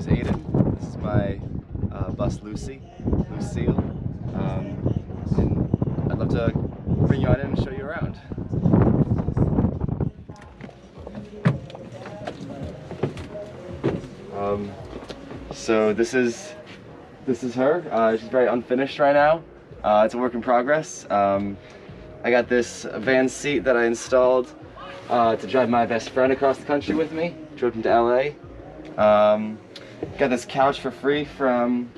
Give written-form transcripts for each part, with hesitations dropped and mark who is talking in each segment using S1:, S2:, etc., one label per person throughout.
S1: name's Aidan. This is my bus Lucille. And I'd love to bring you on in and show you around. So this is her. She's very unfinished right now. It's a work in progress. I got this van seat that I installed to drive my best friend across the country with me. Drove him to LA. Got this couch for free from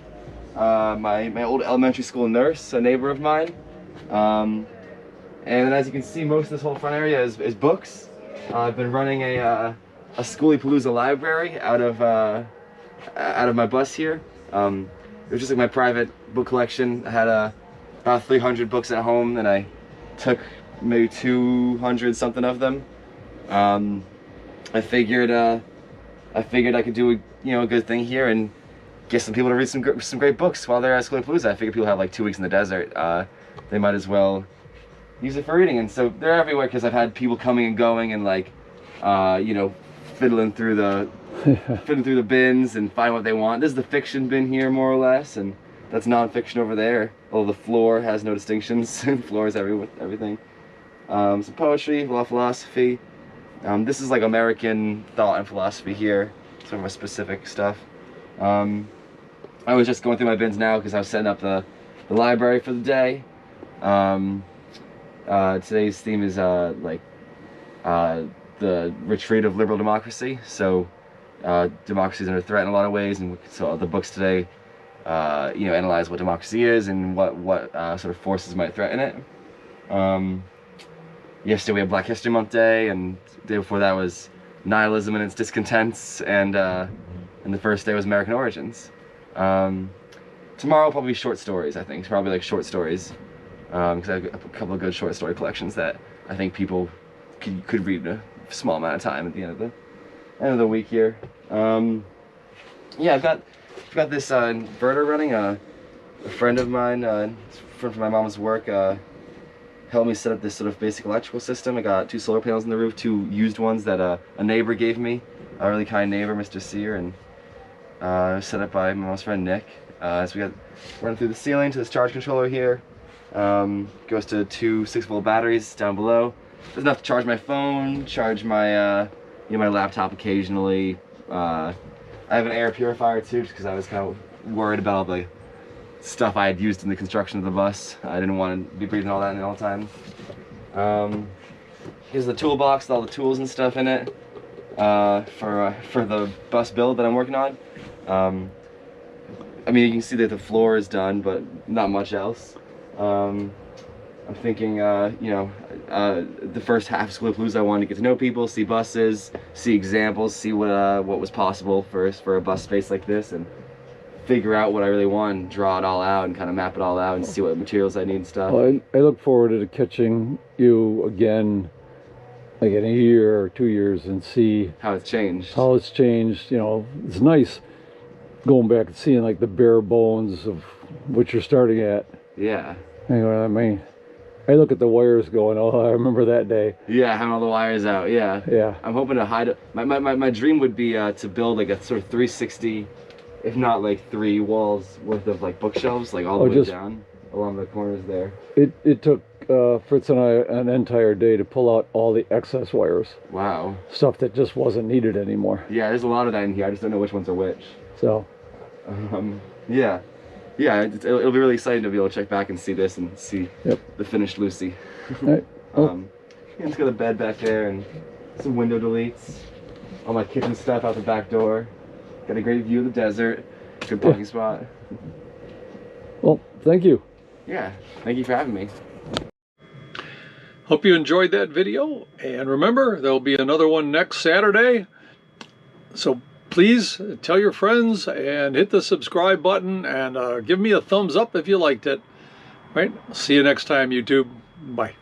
S1: my old elementary school nurse, a neighbor of mine. And as you can see, most of this whole front area is books. I've been running a Schoolie-palooza library out of my bus here. It was just like my private book collection. I had about 300 books at home, and I took maybe 200 something of them. I figured I could do a good thing here and get some people to read some great books while they're at Schoolie-palooza. I figured people have like 2 weeks in the desert. They might as well use it for reading, and so they're everywhere because I've had people coming and going and like fiddling through the bins and find what they want. This is the fiction bin here, more or less, and that's non-fiction over there. Although the floor has no distinctions. Floor is everything. Some poetry, a lot of philosophy. This is like American thought and philosophy here. Some of my specific stuff. I was just going through my bins now because I was setting up the library for the day. Today's theme is the retreat of liberal democracy. So democracy is under threat in a lot of ways, and so the books today analyze what democracy is and what sort of forces might threaten it. Yesterday we had Black History Month Day, and the day before that was nihilism and its discontents, and the first day was American origins. Tomorrow will probably be short stories, I think. It's probably like short stories, because I have a couple of good short story collections that I think people could read in a small amount of time at the end of the week here. Yeah, I've got this inverter running. A friend of mine, from my mom's work, helped me set up this sort of basic electrical system. I got 2 solar panels on the roof, 2 used ones that a neighbor gave me, a really kind neighbor, Mr. Sear, and set up by my mom's friend Nick. So we got running through the ceiling to this charge controller here. Goes to 2 6-volt batteries down below. There's enough to charge my phone, charge my my laptop occasionally. I have an air purifier too, just because I was kind of worried about all the stuff I had used in the construction of the bus. I didn't want to be breathing all that in all the time. Here's the toolbox with all the tools and stuff in it for the bus build that I'm working on. I mean, you can see that the floor is done, but not much else. I'm thinking, the first half of Schoolie-palooza I wanted to get to know people, see buses, see examples, see what was possible for a bus space like this, and figure out what I really want, and draw it all out, and kind of map it all out, and see what materials I need and stuff.
S2: Well, I look forward to catching you again, like in a year or 2 years, and see
S1: how it's changed.
S2: It's nice going back and seeing like the bare bones of what you're starting at.
S1: Yeah.
S2: You know what I mean? I look at the wires going, oh, I remember that day.
S1: Yeah, having all the wires out, yeah.
S2: Yeah.
S1: I'm hoping to hide it. My dream would be to build like a sort of 360, if not like 3 walls worth of like bookshelves, like all the way down along the corners there.
S2: It took Fritz and I an entire day to pull out all the excess wires.
S1: Wow.
S2: Stuff that just wasn't needed anymore.
S1: Yeah, there's a lot of that in here. I just don't know which ones are which.
S2: So.
S1: Yeah. Yeah, it'll be really exciting to be able to check back and see this and see the finished Lucy.
S2: Right.
S1: It's got a bed back there and some window deletes. All my kitchen stuff out the back door. Got a great view of the desert. Good parking spot.
S2: Well, thank you.
S1: Yeah, thank you for having me.
S2: Hope you enjoyed that video, and remember, there'll be another one next Saturday. So please tell your friends and hit the subscribe button, and give me a thumbs up if you liked it. All right, see you next time, YouTube. Bye.